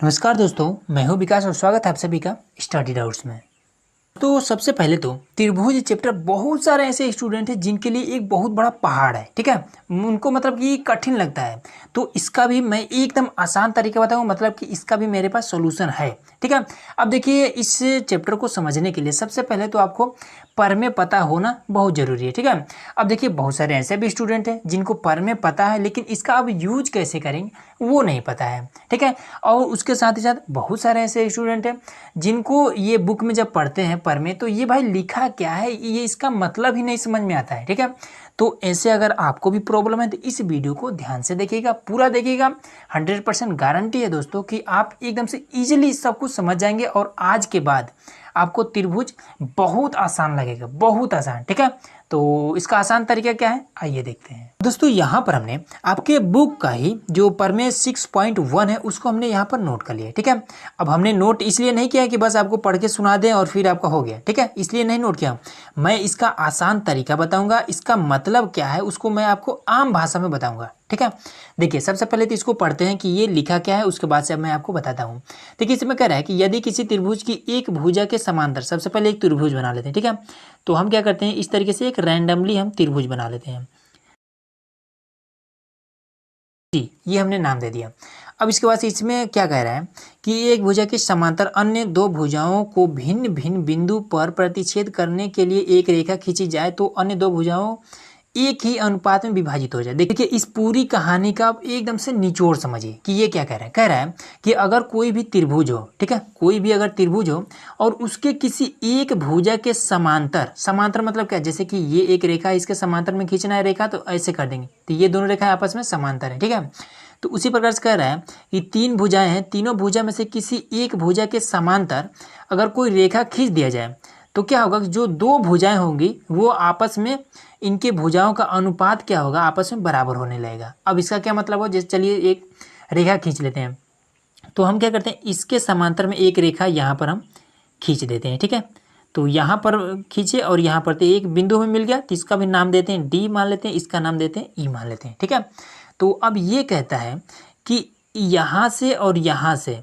नमस्कार दोस्तों, मैं हूं विकास और स्वागत है आप सभी का स्टडी डाउट्स में। तो सबसे पहले तो त्रिभुज चैप्टर बहुत सारे ऐसे स्टूडेंट हैं जिनके लिए एक बहुत बड़ा पहाड़ है, ठीक है। उनको मतलब कि कठिन लगता है, तो इसका भी मैं एकदम आसान तरीका बताऊंगा, मतलब कि इसका भी मेरे पास सॉल्यूशन है, ठीक है। अब देखिए, इस चैप्टर को समझने के लिए सबसे पहले तो आपको प्रमेय पता होना बहुत ज़रूरी है, ठीक है। अब देखिए, बहुत सारे ऐसे भी स्टूडेंट हैं जिनको प्रमेय पता है, लेकिन इसका अब यूज कैसे करेंगे वो नहीं पता है, ठीक है। और उसके साथ ही साथ बहुत सारे ऐसे स्टूडेंट हैं जिनको ये बुक में जब पढ़ते हैं प्रमेय, तो ये भाई लिखा क्या है, ये इसका मतलब ही नहीं समझ में आता है, ठीक है। तो ऐसे अगर आपको भी प्रॉब्लम है तो इस वीडियो को ध्यान से देखिएगा, पूरा देखिएगा। 100% गारंटी है दोस्तों कि आप एकदम से इजीली सब कुछ समझ जाएंगे और आज के बाद आपको त्रिभुज बहुत आसान लगेगा, बहुत आसान, ठीक है। तो इसका आसान तरीका क्या है, आइए देखते हैं। दोस्तों, यहाँ पर हमने आपके बुक का ही जो प्रमेय 6.1 है उसको हमने यहाँ पर नोट कर लिया, ठीक है। अब हमने नोट इसलिए नहीं किया कि बस आपको पढ़ के सुना दें और फिर आपका हो गया, ठीक है, इसलिए नहीं नोट किया। मैं इसका आसान तरीका बताऊंगा, इसका मतलब क्या है उसको मैं आपको आम भाषा में बताऊंगा, ठीक है। देखिए, सबसे पहले तो इसको पढ़ते हैं कि ये लिखा क्या है, उसके बाद से मैं आपको बताता हूँ। देखिए, इसमें कह रहा है कि यदि किसी त्रिभुज की एक भुजा के समांतर, सबसे पहले एक त्रिभुज बना लेते हैं, ठीक है। तो हम क्या करते हैं, इस तरीके से एक रैंडमली हम त्रिभुज बना लेते हैं जी, ये हमने नाम दे दिया। अब इसके बाद इसमें क्या कह रहा है कि एक भुजा के समांतर अन्य दो भुजाओं को भिन्न भिन्न बिंदु पर प्रतिच्छेद करने के लिए एक रेखा खींची जाए तो अन्य दो भुजाओं एक ही अनुपात में विभाजित हो जाए। देखिए, इस पूरी कहानी का आप एकदम से निचोड़ समझिए कि ये क्या कह रहा है। कह रहा है कि अगर कोई भी त्रिभुज हो, ठीक है, कोई भी अगर त्रिभुज हो और उसके किसी एक भुजा के समांतर, समांतर मतलब क्या, जैसे कि ये एक रेखा इसके समांतर में खींचना है रेखा, तो ऐसे कर देंगे, तो ये दोनों रेखाएं आपस में समांतर है, ठीक है। तो उसी प्रकार से कह रहा है कि तीन भुजाएं हैं, तीनों भुजा में से किसी एक भुजा के समांतर अगर कोई रेखा खींच दिया जाए तो क्या होगा कि जो दो भुजाएं होंगी वो आपस में, इनके भुजाओं का अनुपात क्या होगा, आपस में बराबर होने लगेगा। अब इसका क्या मतलब हो, जैसे चलिए एक रेखा खींच लेते हैं, तो हम क्या करते हैं, इसके समांतर में एक रेखा यहाँ पर हम खींच देते हैं, ठीक है। तो यहाँ पर खींचे और यहाँ पर तो एक बिंदु में मिल गया, तो इसका भी नाम देते हैं डी मान लेते हैं, इसका नाम देते हैं ई मान लेते हैं, ठीक है। तो अब ये कहता है कि यहाँ से और यहाँ से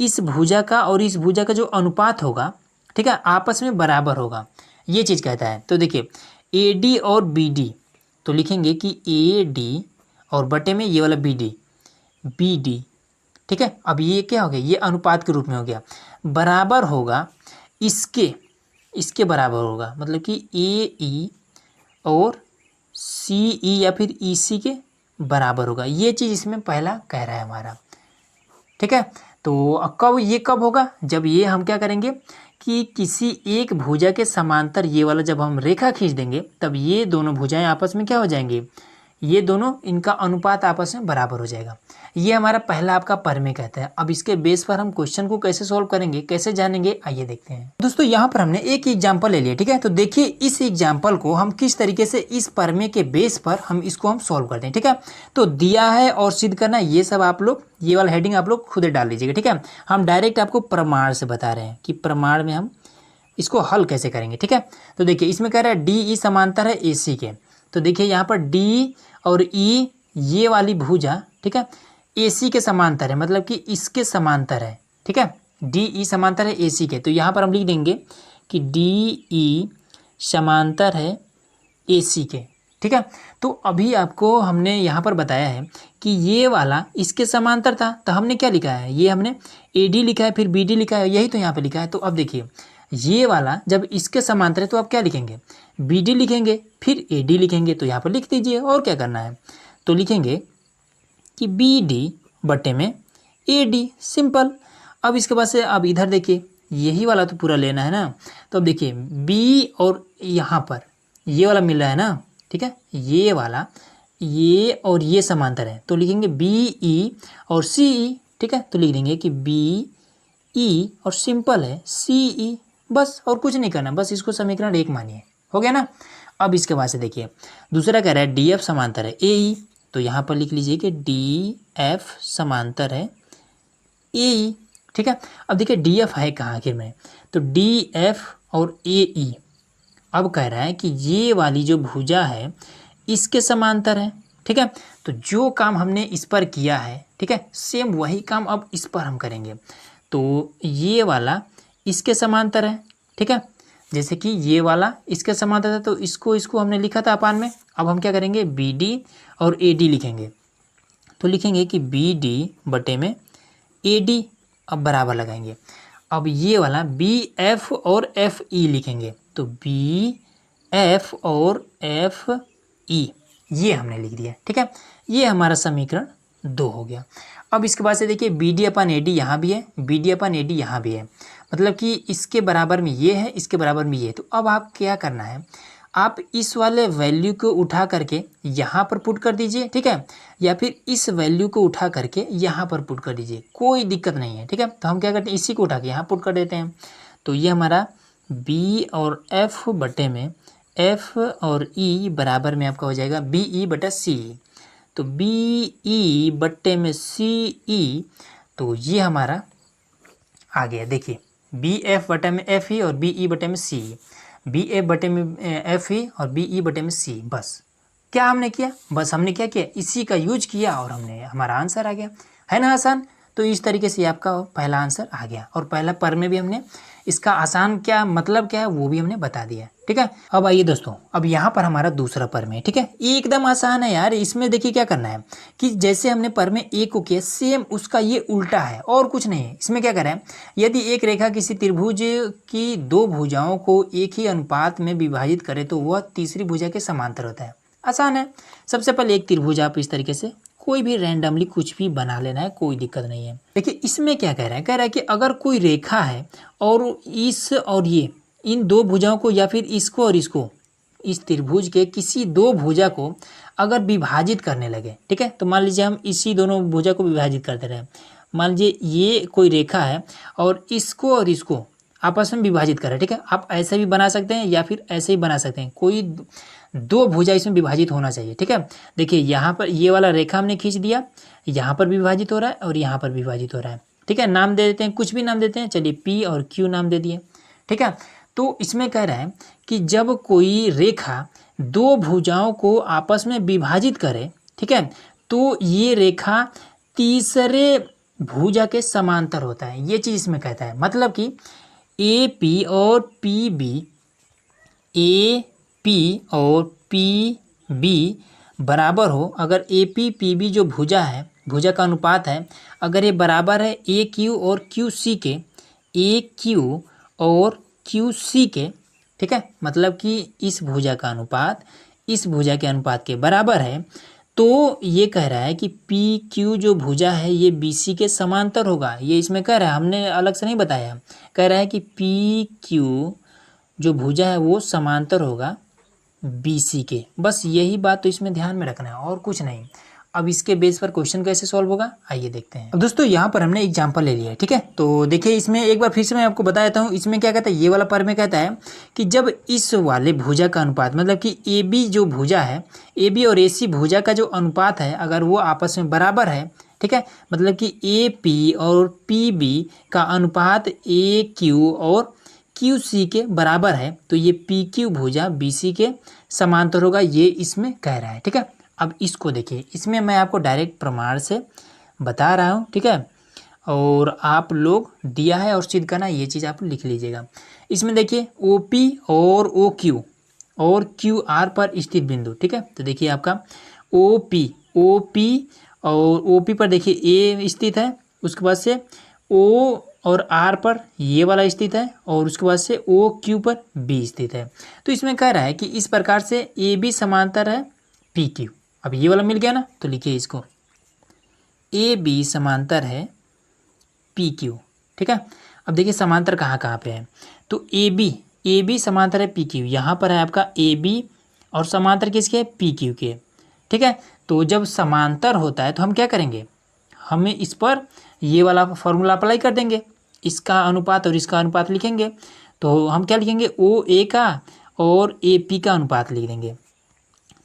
इस भुजा का और इस भुजा का जो अनुपात होगा, ठीक है, आपस में बराबर होगा, ये चीज़ कहता है। तो देखिए, ए डी और बी डी, तो लिखेंगे कि ए डी और बटे में ये वाला बी डी, ठीक है। अब ये क्या हो गया, ये अनुपात के रूप में हो गया, बराबर होगा इसके, इसके बराबर होगा, मतलब कि ए ई और सी ई या फिर ई सी के बराबर होगा। ये चीज़ इसमें पहला कह रहा है हमारा, ठीक है। तो कब होगा, जब ये हम क्या करेंगे कि किसी एक भुजा के समांतर ये वाला जब हम रेखा खींच देंगे तब ये दोनों भुजाएं आपस में क्या हो जाएंगी, ये दोनों, इनका अनुपात आपस में बराबर हो जाएगा। ये हमारा पहला आपका प्रमेय कहता है। अब इसके बेस पर हम क्वेश्चन को कैसे सॉल्व करेंगे, कैसे जानेंगे, आइए देखते हैं। दोस्तों, यहाँ पर हमने एक एग्जाम्पल ले लिया, ठीक है। तो देखिए, इस एग्जाम्पल को हम किस तरीके से इस प्रमेय के बेस पर हम इसको हम सॉल्व करते हैं, ठीक है। तो दिया है और सिद्ध करना, ये सब आप लोग, ये वाला हेडिंग आप लोग खुद डाल लीजिएगा, ठीक है। हम डायरेक्ट आपको प्रमाण से बता रहे हैं कि प्रमाण में हम इसको हल कैसे करेंगे, ठीक है। तो देखिए, इसमें कह रहा है डी ई समांतर है ए सी के। तो देखिए, यहाँ पर डी और ई ये वाली भुजा, ठीक है, ए सी के समांतर है, मतलब कि इसके समांतर है, ठीक है। डी ई समांतर है ए सी के, तो यहाँ पर हम लिख देंगे कि डी ई समांतर है ए सी के, ठीक है। तो अभी आपको हमने यहाँ पर बताया है कि ये वाला इसके समांतर था, तो हमने क्या लिखा है, ये हमने ए डी लिखा है, फिर बी डी लिखा है, यही तो यहाँ पे लिखा है। तो अब देखिए, ये वाला जब इसके समांतर है तो आप क्या लिखेंगे, बी डी लिखेंगे, फिर ए डी लिखेंगे, तो यहाँ पर लिख दीजिए, और क्या करना है। तो लिखेंगे कि बी डी बटे में ए डी, सिंपल। अब इसके बाद से अब इधर देखिए, यही वाला तो पूरा लेना है ना। तो अब देखिए, बी और यहाँ पर ये वाला मिल रहा है ना, ठीक है, ये वाला, ये और ये समांतर है, तो लिखेंगे बी ई और सी ई, ठीक है। तो लिख देंगे कि बी ई और सिंपल है सी ई, बस, और कुछ नहीं करना, बस इसको समीकरण 1 मानिए, हो गया ना। अब इसके बाद से देखिए, दूसरा कह रहा है डी एफ समांतर है ए ई, तो यहाँ पर लिख लीजिए कि डी एफ समांतर है ए ई, ठीक है। अब देखिए, डी एफ है कहाँ आखिर में, तो डी एफ और ए ई। अब कह रहा है कि ये वाली जो भुजा है इसके समांतर है, ठीक है। तो जो काम हमने इस पर किया है, ठीक है, सेम वही काम अब इस पर हम करेंगे। तो ये वाला इसके समांतर है, ठीक है, जैसे कि ये वाला इसके समांतर था, तो इसको हमने लिखा था अपान में। अब हम क्या करेंगे, बी डी और ए डी लिखेंगे। तो लिखेंगे कि बी डी बटे में ए डी, अब बराबर लगाएंगे। अब ये वाला बी एफ और एफ ई लिखेंगे, तो बी एफ और एफ ई ये हमने लिख दिया, ठीक है। ये हमारा समीकरण 2 हो गया। अब इसके बाद से देखिए B D upon A D यहाँ भी है, B D upon A D यहाँ भी है, मतलब कि इसके बराबर में ये है, इसके बराबर में ये है। तो अब आप क्या करना है, आप इस वाले वैल्यू को उठा करके यहाँ पर पुट कर दीजिए, ठीक है, या फिर इस वैल्यू को उठा करके यहाँ पर पुट कर दीजिए, कोई दिक्कत नहीं है, ठीक है। तो हम क्या करते हैं, इसी को उठा के यहाँ पुट कर देते हैं। तो ये हमारा बी और एफ बटे में एफ और ई बराबर में आपका हो जाएगा बी ई बटा सी। तो बी ई बट्टे में सी ई, तो ये हमारा आ गया। देखिए बी एफ बटे में एफ ई और बी ई बटे में सी, बी एफ बटे में एफ ई और बी ई बटे में सी। बस क्या हमने किया, बस हमने क्या किया, इसी का यूज किया और हमने हमारा आंसर आ गया, है ना आसान। तो इस तरीके से आपका पहला आंसर आ गया, और पहला पर में भी हमने इसका आसान क्या मतलब क्या है वो भी हमने बता दिया, ठीक है। अब आइए दोस्तों, अब यहाँ पर हमारा दूसरा पर में, ठीक है, एकदम आसान है यार। इसमें देखिए क्या करना है कि जैसे हमने पर में ए को किया, सेम उसका ये उल्टा है और कुछ नहीं है। इसमें क्या करें, यदि एक रेखा किसी त्रिभुज की दो भुजाओं को एक ही अनुपात में विभाजित करे तो वह तीसरी भुजा के समांतर होता है। आसान है। सबसे पहले एक त्रिभुज आप इस तरीके से कोई भी रैंडमली कुछ भी बना लेना है, कोई दिक्कत नहीं है। देखिए इसमें क्या कह रहा है कि अगर कोई रेखा है और इस और ये इन दो भुजाओं को या फिर इसको और इसको, इस त्रिभुज के किसी दो भुजा को अगर विभाजित करने लगे, ठीक है, तो मान लीजिए हम इसी दोनों भुजा को विभाजित करते रहे। मान लीजिए ये कोई रेखा है और इसको आपस में विभाजित करें, ठीक है। आप ऐसे भी बना सकते हैं या फिर ऐसे ही बना सकते हैं, कोई दो भुजा इसमें विभाजित होना चाहिए, ठीक है। देखिए यहाँ पर ये वाला रेखा हमने खींच दिया, यहाँ पर विभाजित हो रहा है और यहाँ पर विभाजित हो रहा है, ठीक है। नाम दे देते हैं, कुछ भी नाम देते हैं, चलिए पी और क्यू नाम दे दिए, ठीक है। तो इसमें कह रहा है कि जब कोई रेखा दो भुजाओं को आपस में विभाजित करे, ठीक है, तो ये रेखा तीसरे भुजा के समांतर होता है, ये चीज़ इसमें कहता है। मतलब कि ए पी और पी बी, ए पी और पी बी बराबर हो, अगर ए पी पी बी जो भुजा है, भुजा का अनुपात है, अगर ये बराबर है ए क्यू और क्यू सी के, ए क्यू और क्यू सी के, ठीक है, मतलब कि इस भुजा का अनुपात इस भुजा के अनुपात के बराबर है, तो ये कह रहा है कि पी क्यू जो भुजा है ये बी सी के समांतर होगा। ये इसमें कह रहा है, हमने अलग से नहीं बताया, कह रहा है कि पी क्यू जो भुजा है वो समांतर होगा बी सी के। बस यही बात तो इसमें ध्यान में रखना है और कुछ नहीं। अब इसके बेस पर क्वेश्चन कैसे सॉल्व होगा आइए देखते हैं। अब दोस्तों यहाँ पर हमने एग्जांपल ले लिया है, ठीक है। तो देखिए इसमें एक बार फिर से मैं आपको बता देता हूँ, इसमें क्या कहता है, ये वाला पर में कहता है कि जब इस वाले भुजा का अनुपात, मतलब कि ए बी जो भुजा है, ए बी और ए सी भुजा का जो अनुपात है, अगर वो आपस में बराबर है, ठीक है, मतलब कि ए पी और पी बी का अनुपात ए क्यू और क्यू सी के बराबर है, तो ये पी क्यू भुजा बी सी के समांतर होगा, ये इसमें कह रहा है, ठीक है। अब इसको देखिए, इसमें मैं आपको डायरेक्ट प्रमाण से बता रहा हूँ, ठीक है, और आप लोग दिया है और सिद्ध करना, ये चीज़ आप लिख लीजिएगा। इसमें देखिए ओ पी और ओ क्यू आर पर स्थित बिंदु, ठीक है। तो देखिए आपका ओ पी और ओ पी पर देखिए ए स्थित है, उसके बाद से ओ और आर पर ये वाला स्थित है, और उसके बाद से ओ क्यू पर बी स्थित है। तो इसमें कह रहा है कि इस प्रकार से ए बी समांतर है पी क्यू। अब ये वाला मिल गया ना, तो लिखिए इसको, ए बी समांतर है पी क्यू, ठीक है। अब देखिए समांतर कहाँ कहाँ पे है, तो ए बी समांतर है पी क्यू, यहाँ पर है आपका ए बी और समांतर किसके, पी क्यू के, ठीक है। तो जब समांतर होता है तो हम क्या करेंगे, हमें इस पर ये वाला फॉर्मूला अप्लाई कर देंगे, इसका अनुपात और इसका अनुपात लिखेंगे। तो हम क्या लिखेंगे, ओ ए का और ए पी का अनुपात लिख देंगे।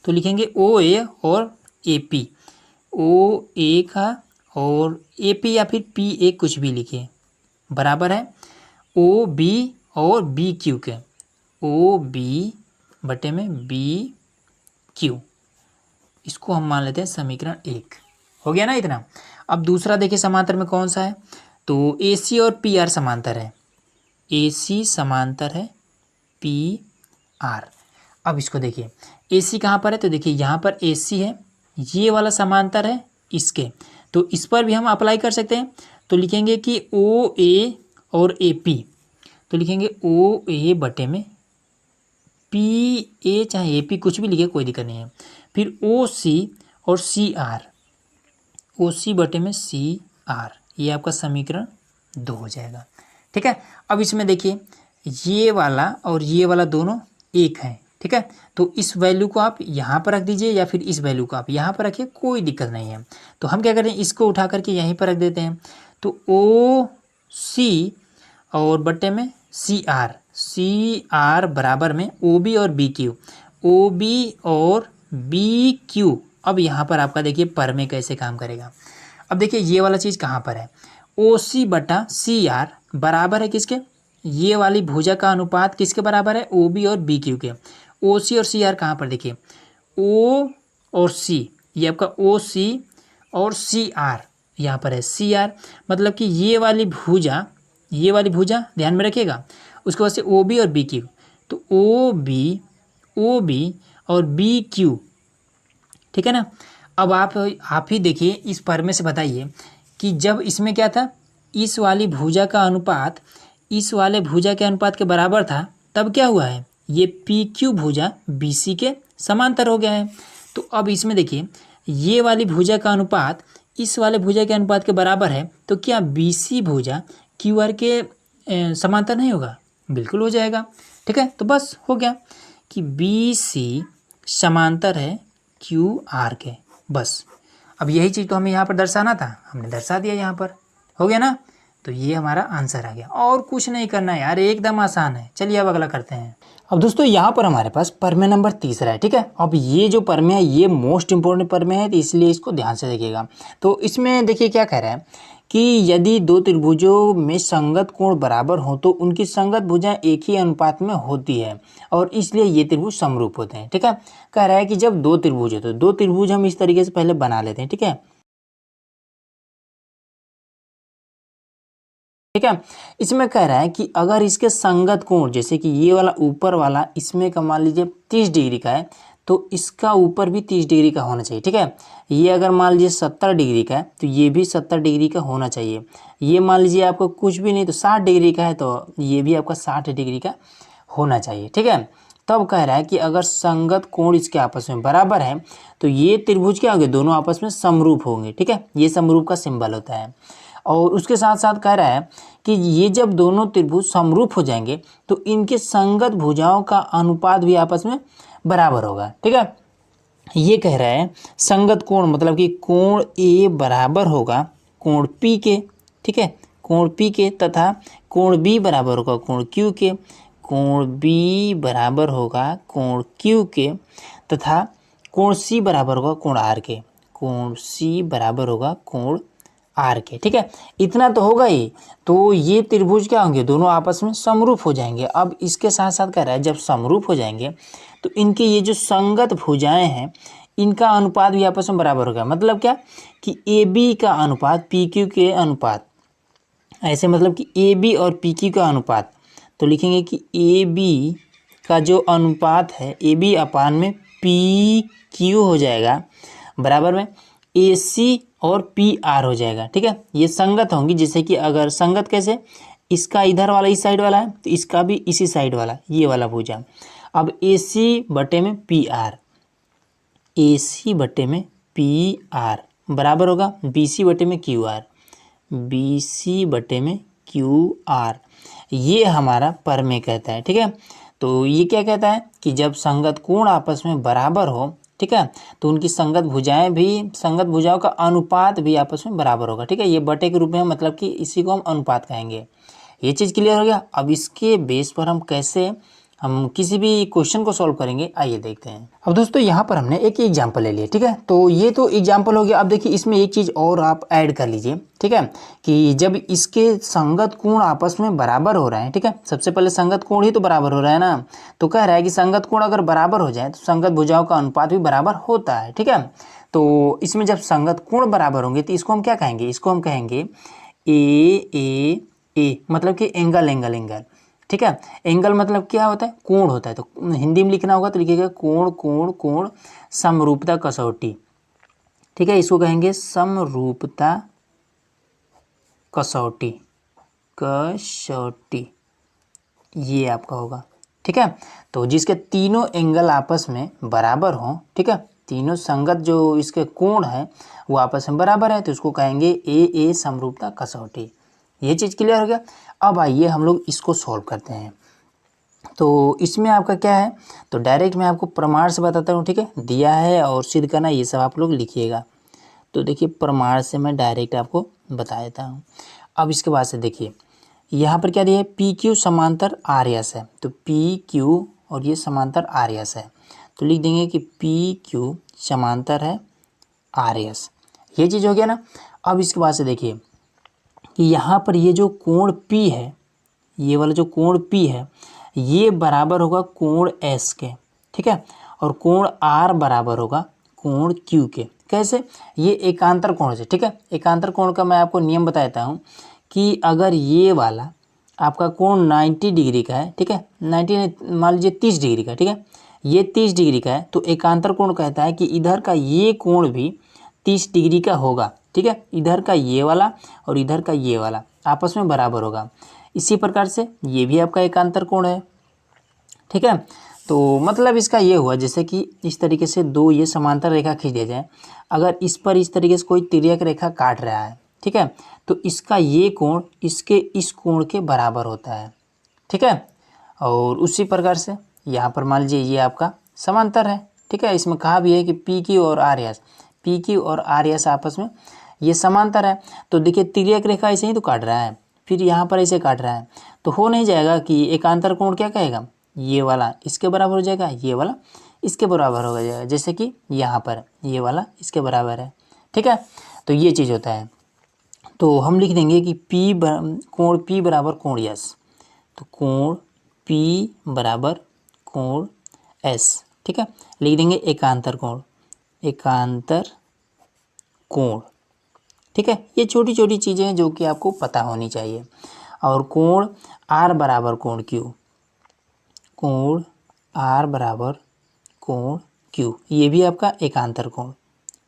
तो लिखेंगे ओ ए और ए पी, ओ ए का और ए पी या फिर पी ए कुछ भी लिखिए, बराबर है ओ बी और बी क्यू के, ओ बी बटे में बी क्यू, इसको हम मान लेते हैं समीकरण 1। हो गया ना इतना। अब दूसरा देखिए समांतर में कौन सा है, तो AC और PR समांतर है, AC समांतर है PR। अब इसको देखिए AC कहाँ पर है, तो देखिए यहाँ पर AC है, ये वाला समांतर है इसके, तो इस पर भी हम अप्लाई कर सकते हैं। तो लिखेंगे कि OA और AP, तो लिखेंगे OA बटे में PA, चाहे AP कुछ भी लिखे कोई दिक्कत नहीं है। फिर OC और CR, OC बटे में CR, ये आपका समीकरण 2 हो जाएगा। ठीक है। अब इसमें देखिए ये वाला और ये वाला दोनों एक है। ठीक है, तो इस वैल्यू को आप यहाँ पर रख दीजिए या फिर इस वैल्यू को आप यहाँ पर रखिए, कोई दिक्कत नहीं है। तो हम क्या करें, इसको उठा करके यहीं पर रख देते हैं। तो OC और बटे में CR बराबर में OB और BQ, OB और BQ। अब यहाँ पर आपका देखिए परमेय कैसे काम करेगा। अब देखिए ये वाला चीज़ कहाँ पर है, OC बटा CR बराबर है किसके, ये वाली भुजा का अनुपात किसके बराबर है, OB और BQ के। OC और CR कहाँ पर, देखिए O और C, ये आपका OC और CR यहाँ पर है CR, मतलब कि ये वाली भुजा ध्यान में रखिएगा। उसके बाद से OB और BQ, तो OB और BQ। ठीक है ना। अब आप ही देखिए इस परमेय से बताइए कि जब इसमें क्या था, इस वाली भुजा का अनुपात इस वाले भुजा के अनुपात के बराबर था, तब क्या हुआ है, ये PQ भुजा BC के समांतर हो गया है। तो अब इसमें देखिए ये वाली भुजा का अनुपात इस वाले भुजा के अनुपात के बराबर है, तो क्या BC भुजा QR के समांतर नहीं होगा, बिल्कुल हो जाएगा। ठीक है, तो बस हो गया कि BC समांतर है QR के, बस। अब यही चीज़ तो हमें यहाँ पर दर्शाना था, हमने दर्शा दिया यहाँ पर, हो गया ना। तो ये हमारा आंसर आ गया, और कुछ नहीं करना है यार, एकदम आसान है। चलिए अब अगला करते हैं। अब दोस्तों यहाँ पर हमारे पास परमेय नंबर 3 है। ठीक है, अब ये जो परमेय है ये मोस्ट इंपॉर्टेंट परमेय है, तो इसलिए इसको ध्यान से देखिएगा। तो इसमें देखिए क्या कह रहा है कि यदि दो त्रिभुजों में संगत कोण बराबर हो तो उनकी संगत भुजाएं एक ही अनुपात में होती है और इसलिए ये त्रिभुज समरूप होते हैं। ठीक है, कह रहा है कि जब दो त्रिभुज है तो दो त्रिभुज हम इस तरीके से पहले बना लेते हैं। ठीक है, ठीक है, इसमें कह रहा है कि अगर इसके संगत कोण, जैसे कि ये वाला ऊपर वाला इसमें का मान लीजिए 30 डिग्री का है, तो इसका ऊपर भी 30 डिग्री का होना चाहिए। ठीक है, ये अगर मान लीजिए 70 डिग्री का है तो ये भी 70 डिग्री का होना चाहिए। ये मान लीजिए आपको कुछ भी नहीं तो 60 डिग्री का है, तो ये भी आपका 60 डिग्री का होना चाहिए। ठीक है, तब कह रहा है कि अगर संगत कोण इसके आपस में बराबर है तो ये त्रिभुज क्या होंगे, दोनों आपस में समरूप होंगे। ठीक है, ये समरूप का सिंबल होता है। और उसके साथ साथ कह रहा है कि ये जब दोनों त्रिभुज समरूप हो जाएंगे तो इनके संगत भुजाओं का अनुपात भी आपस में बराबर होगा। ठीक है, ये कह रहा है संगत कोण मतलब कि कोण A बराबर होगा कोण P के। ठीक है, कोण P के, तथा कोण B बराबर होगा कोण Q के, कोण B बराबर होगा कोण Q के, तथा कोण C बराबर होगा कोण R के, कोण C बराबर होगा कोण R के। ठीक है, इतना तो होगा ही। तो ये त्रिभुज क्या होंगे, दोनों आपस में समरूप हो जाएंगे। अब इसके साथ साथ कह रहा है जब समरूप हो जाएंगे तो इनके ये जो संगत भुजाएं हैं इनका अनुपात भी आपस में बराबर होगा। मतलब क्या कि AB का अनुपात PQ के अनुपात, ऐसे मतलब कि AB और PQ का अनुपात, तो लिखेंगे कि AB का जो अनुपात है AB अपान में PQ हो जाएगा बराबर में AC और PR हो जाएगा। ठीक है, ये संगत होंगी, जैसे कि अगर संगत कैसे, इसका इधर वाला इस साइड वाला है तो इसका भी इसी साइड वाला, ये वाला भुजा। अब AC बटे में PR, AC बटे में PR बराबर होगा BC बटे में QR, BC बटे में QR। ये हमारा परमेय कहता है। ठीक है, तो ये क्या कहता है कि जब संगत कोण आपस में बराबर हो, ठीक है, तो उनकी संगत भुजाएं भी, संगत भुजाओं का अनुपात भी आपस में बराबर होगा। ठीक है, ये बटे के रूप में मतलब कि इसी को हम अनुपात कहेंगे। ये चीज़ क्लियर हो गया। अब इसके बेस पर हम कैसे हम किसी भी क्वेश्चन को सॉल्व करेंगे। आइए देखते हैं। अब दोस्तों यहाँ पर हमने एक एग्जाम्पल ले लिया, ठीक है। तो ये तो एग्जाम्पल हो गया। अब देखिए इसमें एक चीज़ और आप ऐड कर लीजिए, ठीक है, कि जब इसके संगत कोण आपस में बराबर हो रहे हैं, ठीक है, सबसे पहले संगत कोण ही तो बराबर हो रहा है ना। तो कह रहा है कि संगत कोण अगर बराबर हो जाए तो संगत भुजाओं का अनुपात भी बराबर होता है, ठीक है। तो इसमें जब संगत कोण बराबर होंगे तो इसको हम क्या कहेंगे, इसको हम कहेंगे ए मतलब कि एंगल एंगल एंगल, ठीक है। एंगल मतलब क्या होता है, कोण होता है। तो हिंदी में लिखना होगा तो लिखिएगा कोण कोण कोण समरूपता कसौटी, ठीक है। इसको कहेंगे समरूपता कसौटी, कसौटी ये आपका होगा, ठीक है। तो जिसके तीनों एंगल आपस में बराबर हों, ठीक है, तीनों संगत जो इसके कोण है वो आपस में बराबर है, तो उसको कहेंगे ए समरूपता कसौटी। ये चीज़ क्लियर हो गया। अब आइए हम लोग इसको सॉल्व करते हैं। तो इसमें आपका क्या है, तो डायरेक्ट मैं आपको प्रमाण से बताता हूँ, ठीक है। दिया है और सिद्ध करना ये सब आप लोग लिखिएगा। तो देखिए प्रमाण से मैं डायरेक्ट आपको बता देता हूँ। अब इसके बाद से देखिए यहाँ पर क्या दिया है, पी क्यू समांतर आर एस है। तो पी क्यू और ये समांतर आर एस है, तो लिख देंगे कि पी क्यू समांतर है आर एस। ये चीज़ हो गया ना। अब इसके बाद से देखिए कि यहाँ पर ये जो कोण P है, ये वाला जो कोण P है ये बराबर होगा कोण S के, ठीक है, और कोण R बराबर होगा कोण Q के। कैसे, ये एकांतर कोण से, ठीक है। एकांतर कोण का मैं आपको नियम बता देता हूँ कि अगर ये वाला आपका कोण 90 डिग्री का है, ठीक है, 90 मान लीजिए 30 डिग्री का, ठीक है, ये 30 डिग्री का है, तो एकांतर कोण कहता है कि इधर का ये कोण भी 30 डिग्री का होगा, ठीक है। इधर का ये वाला और इधर का ये वाला आपस में बराबर होगा। इसी प्रकार से ये भी आपका एकांतर कोण है, ठीक है। तो मतलब इसका ये हुआ जैसे कि इस तरीके से दो ये समांतर रेखा खींच दिया जाए, अगर इस पर इस तरीके से कोई तिर्यक रेखा काट रहा है, ठीक है, तो इसका ये कोण इसके इस कोण के बराबर होता है, ठीक है। और उसी प्रकार से यहाँ पर मान लीजिए ये आपका समांतर है, ठीक है। इसमें कहा भी है कि पी क्यू और आर एस, पी क्यू और आर एस आपस में ये समांतर है। तो देखिए तिर्यक रेखा ऐसे ही तो काट रहा है, फिर यहाँ पर ऐसे काट रहा है, तो हो नहीं जाएगा कि एकांतर कोण क्या कहेगा, ये वाला इसके बराबर हो जाएगा, ये वाला इसके बराबर हो जाएगा, जैसे कि यहाँ पर ये वाला इसके बराबर है, ठीक है। तो ये चीज़ होता है। तो हम लिख देंगे कि कोण P बराबर कोण S, तो कोण P बराबर कोण S, ठीक है। लिख देंगे एकांतर कोण, एकांतर कोण, ठीक है। ये छोटी छोटी चीज़ें हैं जो कि आपको पता होनी चाहिए। और कोण R बराबर कोण Q, कोण R बराबर कोण Q, ये भी आपका एकांतर कोण,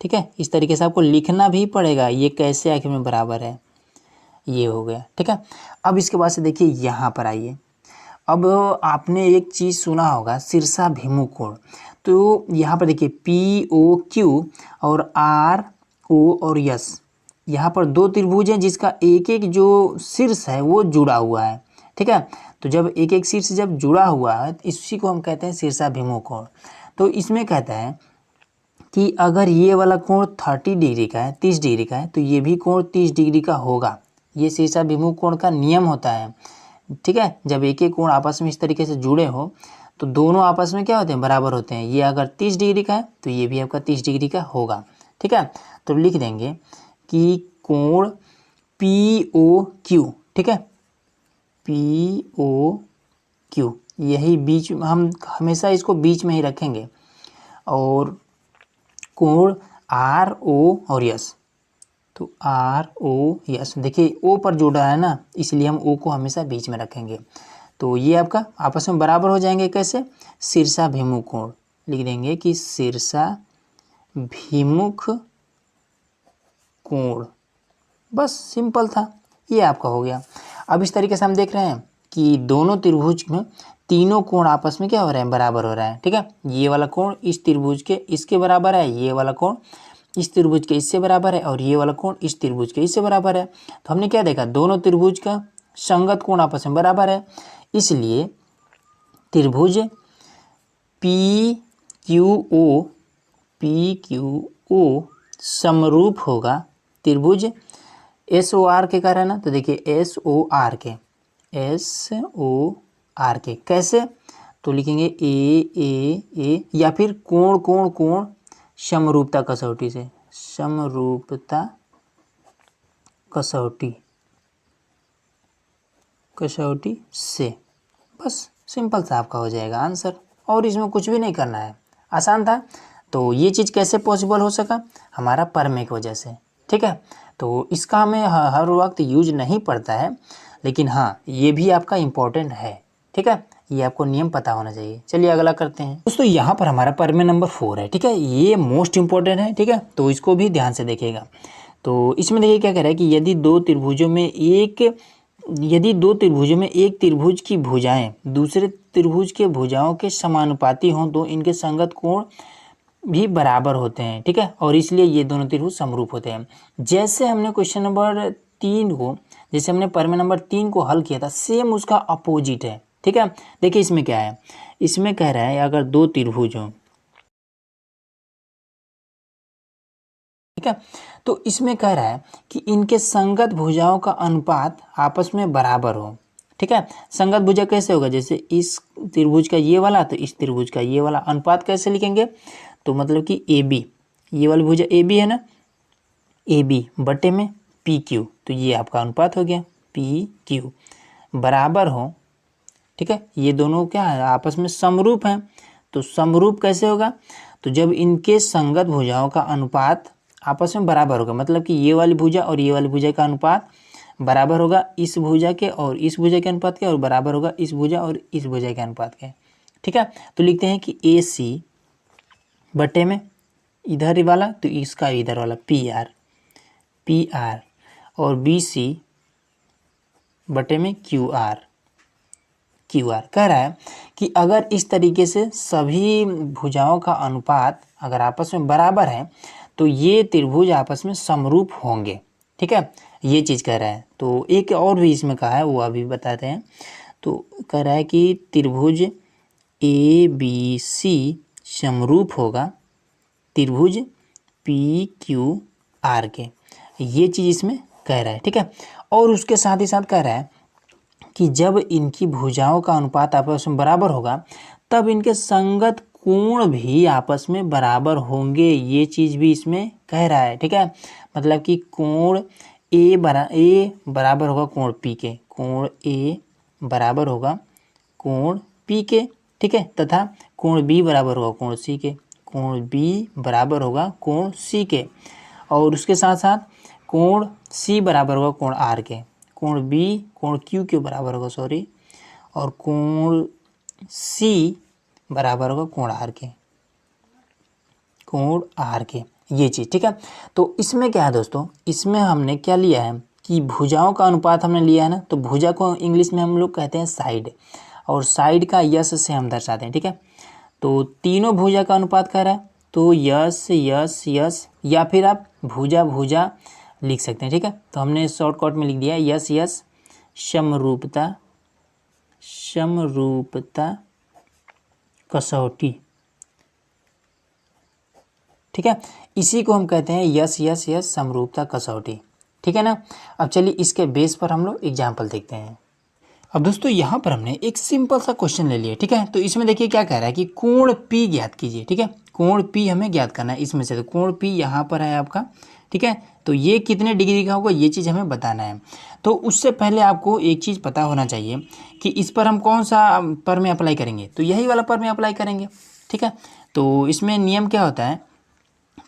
ठीक है। इस तरीके से आपको लिखना भी पड़ेगा ये कैसे आखिर में बराबर है, ये हो गया, ठीक है। अब इसके बाद से देखिए यहाँ पर आइए। अब आपने एक चीज़ सुना होगा शीर्षाभिमुख कोण। तो यहाँ पर देखिए POQ और RO और S, यहाँ पर दो त्रिभुज हैं जिसका एक एक जो शीर्ष है वो जुड़ा हुआ है, ठीक है। तो जब एक एक शीर्ष जब जुड़ा हुआ है तो इसी को हम कहते हैं शीर्षाभिमुख कोण। तो इसमें कहता है कि अगर ये वाला कोण 30 डिग्री का है, 30 डिग्री का है, तो ये भी कोण 30 डिग्री का होगा। ये शीर्षाभिमुख कोण का नियम होता है, ठीक है। जब एक एक कोण आपस में इस तरीके से जुड़े हो तो दोनों आपस में क्या होते हैं, बराबर होते हैं। ये अगर 30 डिग्री का है तो ये भी आपका 30 डिग्री का होगा, ठीक है। तो लिख देंगे कि कोण POQ, ठीक है, POQ यही बीच में, हम हमेशा इसको बीच में ही रखेंगे। और कोण RO और S, तो RO S, देखिए O पर जुड़ा है ना, इसलिए हम O को हमेशा बीच में रखेंगे। तो ये आपका आपस में बराबर हो जाएंगे। कैसे, शीर्षाभिमुख कोण लिख देंगे कि शीर्षाभिमुख कोण, बस सिंपल था, ये आपका हो गया। अब इस तरीके से हम देख रहे हैं कि दोनों त्रिभुज में तीनों कोण आपस में क्या हो रहे हैं, बराबर हो रहा है, ठीक है। ये वाला कोण इस त्रिभुज के इसके बराबर है, ये वाला कोण इस त्रिभुज के इससे बराबर है, और ये वाला कोण इस त्रिभुज के इससे बराबर है। तो हमने क्या देखा, दोनों त्रिभुज का संगत कोण आपस में बराबर है, इसलिए त्रिभुज PQO समरूप होगा त्रिभुज SOR के कारण ना। तो देखिए SOR के कैसे, तो लिखेंगे ए या फिर कोण कोण कोण समरूपता कसौटी से, समरूपता कसौटी से। बस सिंपल सा आपका हो जाएगा आंसर, और इसमें कुछ भी नहीं करना है, आसान था। तो ये चीज़ कैसे पॉसिबल हो सका? हमारा प्रमेय की वजह से, ठीक है। तो इसका हमें हर वक्त यूज नहीं पड़ता है, लेकिन हाँ ये भी आपका इम्पोर्टेंट है, ठीक है। ये आपको नियम पता होना चाहिए। चलिए अगला करते हैं दोस्तों। यहाँ पर हमारा प्रमेय नंबर 4 है, ठीक है। ये मोस्ट इम्पोर्टेंट है, ठीक है, तो इसको भी ध्यान से देखिएगा। तो इसमें देखिए क्या कह रहा है कि यदि दो त्रिभुजों में एक त्रिभुज की भुजाएं दूसरे त्रिभुज के भुजाओं के समानुपाती हों तो इनके संगत कोण भी बराबर होते हैं, ठीक है, और इसलिए ये दोनों त्रिभुज समरूप होते हैं। जैसे हमने क्वेश्चन नंबर 3 को, जैसे हमने प्रमेय नंबर 3 को हल किया था, सेम उसका अपोजिट है, ठीक है। देखिए इसमें क्या है, इसमें कह रहा है अगर दो त्रिभुज हों, ठीक है, तो इसमें कह रहा है कि इनके संगत भुजाओं का अनुपात आपस में बराबर हो, ठीक है। संगत भुजा कैसे होगा? जैसे इस त्रिभुज का ये वाला तो इस त्रिभुज का ये वाला, अनुपात कैसे लिखेंगे? तो मतलब कि ए बी, ये वाली भुजा ए बी है ना, ए बी बटे में पी क्यू, तो ये आपका अनुपात हो गया पी क्यू बराबर हो, ठीक है। ये दोनों क्या है? आपस में समरूप हैं। तो समरूप कैसे होगा? तो जब इनके संगत भुजाओं का अनुपात आपस में बराबर होगा, मतलब कि ये वाली भुजा और ये वाली भुजा का अनुपात बराबर होगा इस भुजा के और इस भुजा के अनुपात के, और बराबर होगा इस भुजा और इस भुजा के अनुपात के, ठीक है। तो लिखते हैं कि ए सी बटे में इधर वाला तो इसका इधर वाला पी आर और बी सी बटे में क्यू आर कह रहा है कि अगर इस तरीके से सभी भुजाओं का अनुपात अगर आपस में बराबर है तो ये त्रिभुज आपस में समरूप होंगे, ठीक है, ये चीज़ कह रहा है। तो एक और भी इसमें कहा है, वो अभी बताते हैं। तो कह रहा है कि त्रिभुज ए बी सी समरूप होगा त्रिभुज पी क्यू आर के, ये चीज़ इसमें कह रहा है, ठीक है। और उसके साथ ही साथ कह रहा है कि जब इनकी भुजाओं का अनुपात आपस में बराबर होगा तब इनके संगत कोण भी आपस में बराबर होंगे, ये चीज़ भी इसमें कह रहा है, ठीक है। मतलब कि कोण ए बराबर होगा कोण पी के, कोण ए बराबर होगा कोण पी के, ठीक है, तथा कोण बी बराबर होगा कोण सी के, कोण बी बराबर होगा कोण सी के, और उसके साथ साथ कोण सी बराबर होगा कोण आर के, कोण बी कोण क्यू के बराबर होगा और कोण सी बराबर होगा कोण आर के, ये चीज़, ठीक है। तो इसमें क्या है दोस्तों, इसमें हमने क्या लिया है कि भुजाओं का अनुपात हमने लिया है ना, तो भुजा को इंग्लिश में हम लोग कहते हैं साइड, और साइड का यस से हम दर्शाते हैं, ठीक है। तो तीनों भुजा का अनुपात कह रहा है, तो यस यस यस, या फिर आप भुजा भुजा लिख सकते हैं, ठीक है। तो हमने शॉर्टकट में लिख दिया यस यस समरूपता कसौटी, ठीक है। इसी को हम कहते हैं यस यस यस समरूपता कसौटी, ठीक है ना। अब चलिए इसके बेस पर हम लोग एग्जाम्पल देखते हैं। अब दोस्तों यहाँ पर हमने एक सिंपल सा क्वेश्चन ले लिया, ठीक है। तो इसमें देखिए क्या कह रहा है कि कोण पी ज्ञात कीजिए, ठीक है। कोण पी हमें ज्ञात करना है इसमें से, तो कोण पी यहाँ पर है आपका, ठीक है। तो ये कितने डिग्री का होगा ये चीज़ हमें बताना है। तो उससे पहले आपको एक चीज़ पता होना चाहिए कि इस पर हम कौन सा प्रमेय अप्लाई करेंगे, तो यही वाला प्रमेय अप्लाई करेंगे, ठीक है। तो इसमें नियम क्या होता है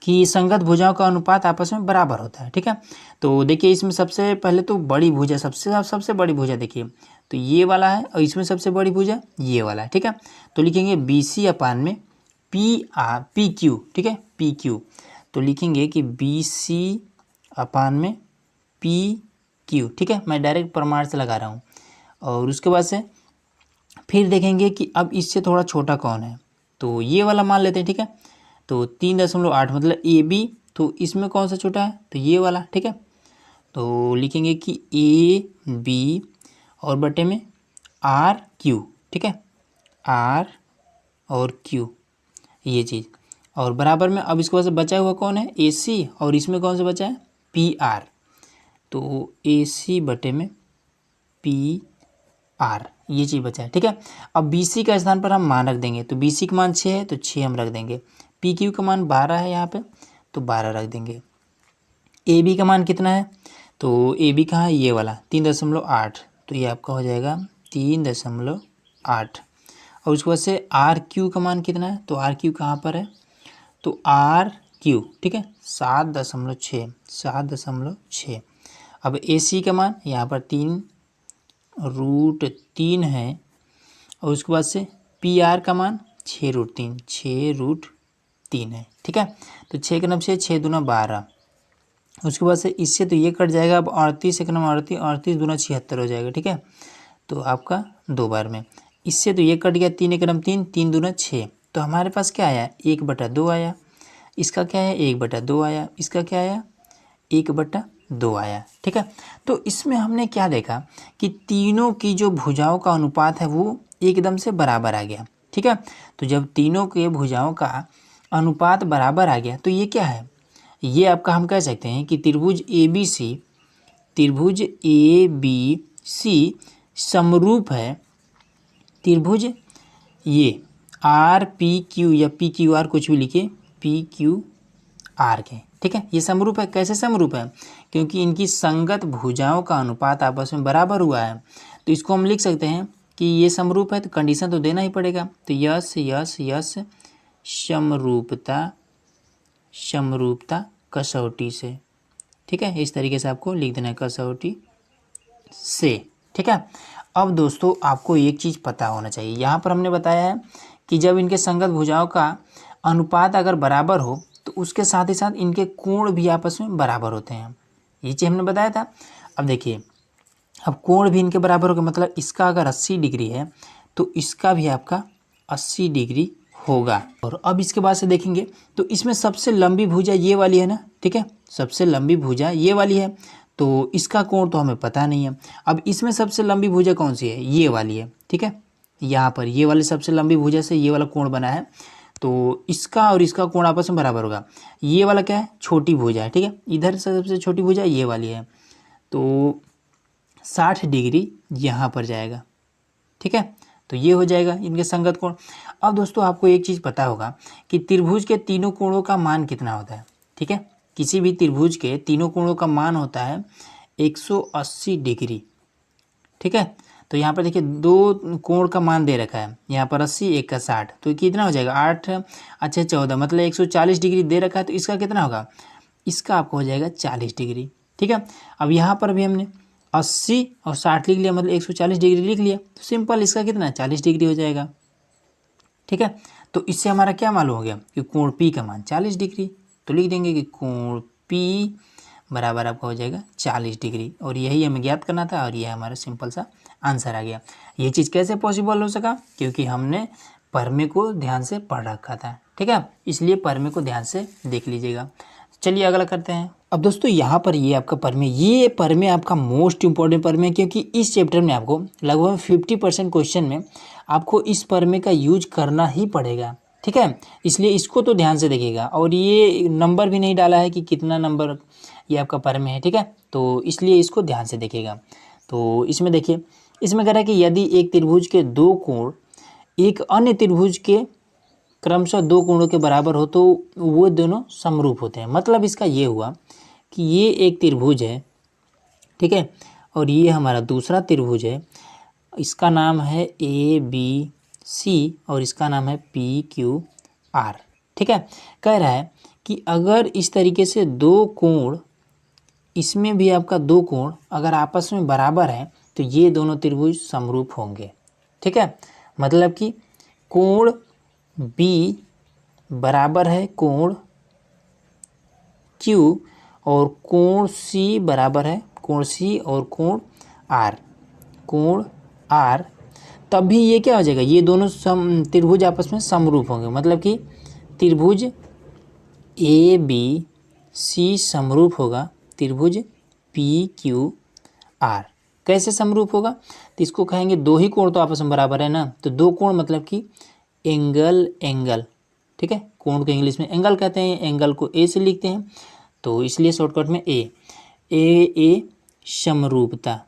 कि संगत भुजाओं का अनुपात आपस में बराबर होता है, ठीक है। तो देखिए इसमें सबसे पहले तो बड़ी भुजा, सबसे बड़ी भुजा देखिए तो ये वाला है, और इसमें सबसे बड़ी भुजा ये वाला है, ठीक है। तो लिखेंगे बी सी अपान में पी क्यू, ठीक है, पी क्यू। तो लिखेंगे कि बी सी अपान में पी क्यू, ठीक है, मैं डायरेक्ट प्रमाण से लगा रहा हूँ। और उसके बाद से फिर देखेंगे कि अब इससे थोड़ा छोटा कौन है, तो ये वाला मान लेते हैं, ठीक है। तो 3.8 मतलब ए बी, तो इसमें कौन सा छोटा है, तो ये वाला, ठीक है। तो लिखेंगे कि ए बी और बटे में आर क्यू, ठीक है, आर और क्यू, ये चीज़, और बराबर में अब इसके बाद से बचा हुआ कौन है, ए सी, और इसमें कौन सा बचा है, पी आर। तो ए सी बटे में पी आर, ये चीज़ बचा है। ठीक है, अब बी सी का स्थान पर हम मान रख देंगे, तो बी सी का मान 6 है तो 6 हम रख देंगे। पी क्यू का मान 12 है यहाँ पे, तो 12 रख देंगे। ए बी का मान कितना है, तो ए बी कहाँ है, ये वाला 3.8, तो ये आपका हो जाएगा 3.8। और उसके बाद से आर क्यू का मान कितना है, तो आर क्यू कहाँ पर है, तो आर क्यू, ठीक है, 7.6। अब ए सी का मान यहाँ पर 3√3 है। और उसके बाद से पी आर का मान 6√3 है। ठीक है, तो 6 के 9 6, 6 दूना 12। उसके बाद से इससे तो ये कट जाएगा। अब 38 एक नंबर 38, 38 दूना 76 हो जाएगा। ठीक है, तो आपका 2 बार में इससे तो ये कट गया। 3 एक नंबर 3, 3 दूना 6, तो हमारे पास क्या आया, 1/2 आया। इसका क्या है, 1/2 आया। इसका क्या आया, 1/2 आया। ठीक है, तो इसमें हमने क्या देखा कि तीनों की जो भुजाओं का अनुपात है वो एकदम से बराबर आ गया। ठीक है, तो जब तीनों के भुजाओं का अनुपात बराबर आ गया तो ये क्या है, ये आपका हम कह सकते हैं कि त्रिभुज ए बी सी समरूप है त्रिभुज ये आर पी क्यू या पी क्यू आर, कुछ भी लिखिए, पी क्यू आर के। ठीक है, ये समरूप है। कैसे समरूप है, क्योंकि इनकी संगत भुजाओं का अनुपात आपस में बराबर हुआ है। तो इसको हम लिख सकते हैं कि ये समरूप है, तो कंडीशन तो देना ही पड़ेगा। तो यस यस यस समरूपता कसौटी से। ठीक है, इस तरीके से आपको लिख देना है, कसौटी से। ठीक है, अब दोस्तों आपको एक चीज़ पता होना चाहिए, यहाँ पर हमने बताया है कि जब इनके संगत भुजाओं का अनुपात अगर बराबर हो तो उसके साथ ही साथ इनके कोण भी आपस में बराबर होते हैं। ये चीज़ हमने बताया था। अब देखिए, अब कोण भी इनके बराबर होगा, मतलब इसका अगर 80 डिग्री है तो इसका भी आपका 80 डिग्री होगा। और अब इसके बाद से देखेंगे तो इसमें सबसे लंबी भुजा ये वाली है ना। ठीक है, सबसे लंबी भुजा ये वाली है, तो इसका कोण तो हमें पता नहीं है। अब इसमें सबसे लंबी भुजा कौन सी है, ये वाली है। ठीक है, यहाँ पर ये वाली सबसे लंबी भुजा से ये वाला कोण बना है, तो इसका और इसका कोण आपस में बराबर होगा। ये वाला क्या है, छोटी भुजा है। ठीक है, इधर से सबसे छोटी भुजा ये वाली है, तो 60 डिग्री यहाँ पर जाएगा। ठीक है, तो ये हो जाएगा इनके संगत कोण। अब दोस्तों आपको एक चीज़ पता होगा कि त्रिभुज के तीनों कोणों का मान कितना होता है। ठीक है, किसी भी त्रिभुज के तीनों कोणों का मान होता है 180 डिग्री। ठीक है, तो यहाँ पर देखिए दो कोण का मान दे रखा है, यहाँ पर 80, एक का 60, तो कितना हो जाएगा 8 अच्छा 14, मतलब 140 डिग्री दे रखा है, तो इसका कितना होगा, इसका आपको हो जाएगा 40 डिग्री। ठीक है, अब यहाँ पर भी हमने 80 और 60 लिख लिया, मतलब 140 डिग्री लिख लिया, तो सिंपल इसका कितना 40 डिग्री हो जाएगा। ठीक है, तो इससे हमारा क्या मालूम हो गया कि कोण P का मान 40 डिग्री, तो लिख देंगे कि कोण P बराबर आपका हो जाएगा 40 डिग्री। और यही हमें ज्ञात करना था, और यह हमारा सिंपल सा आंसर आ गया। ये चीज़ कैसे पॉसिबल हो सका, क्योंकि हमने परमे को ध्यान से पढ़ रखा था। ठीक है, इसलिए परमे को ध्यान से देख लीजिएगा। चलिए अगला करते हैं। अब दोस्तों यहाँ पर ये आपका परमे, ये परमे आपका मोस्ट इंपॉर्टेंट परमे है, क्योंकि इस चैप्टर में आपको लगभग 50% क्वेश्चन में आपको इस परमे का यूज करना ही पड़ेगा। ठीक है, इसलिए इसको तो ध्यान से देखिएगा। और ये नंबर भी नहीं डाला है कि कितना नंबर ये आपका परमे है। ठीक है, तो इसलिए इसको ध्यान से देखिएगा। तो इसमें देखिए, इसमें कह रहा है कि यदि एक त्रिभुज के दो कोण एक अन्य त्रिभुज के क्रमशः दो कोणों के बराबर हो तो वो दोनों समरूप होते हैं। मतलब इसका ये हुआ कि ये एक त्रिभुज है, ठीक है, और ये हमारा दूसरा त्रिभुज है, इसका नाम है ABC और इसका नाम है PQR। ठीक है, कह रहा है कि अगर इस तरीके से दो कोण, इसमें भी आपका दो कोण अगर आपस में बराबर हैं तो ये दोनों त्रिभुज समरूप होंगे। ठीक है, मतलब कि कोण B बराबर है कोण Q और कोण C बराबर है कोण C और कोण R, तभी ये क्या हो जाएगा, ये दोनों त्रिभुज आपस में समरूप होंगे। मतलब कि त्रिभुज ABC समरूप होगा त्रिभुज PQR। कैसे समरूप होगा, तो इसको कहेंगे दो ही कोण तो आपस में बराबर है ना, तो दो कोण मतलब कि एंगल। ठीक है, कोण को इंग्लिश में एंगल कहते हैं, एंगल को ए से लिखते हैं, तो इसलिए शॉर्टकट में ए समरूपता।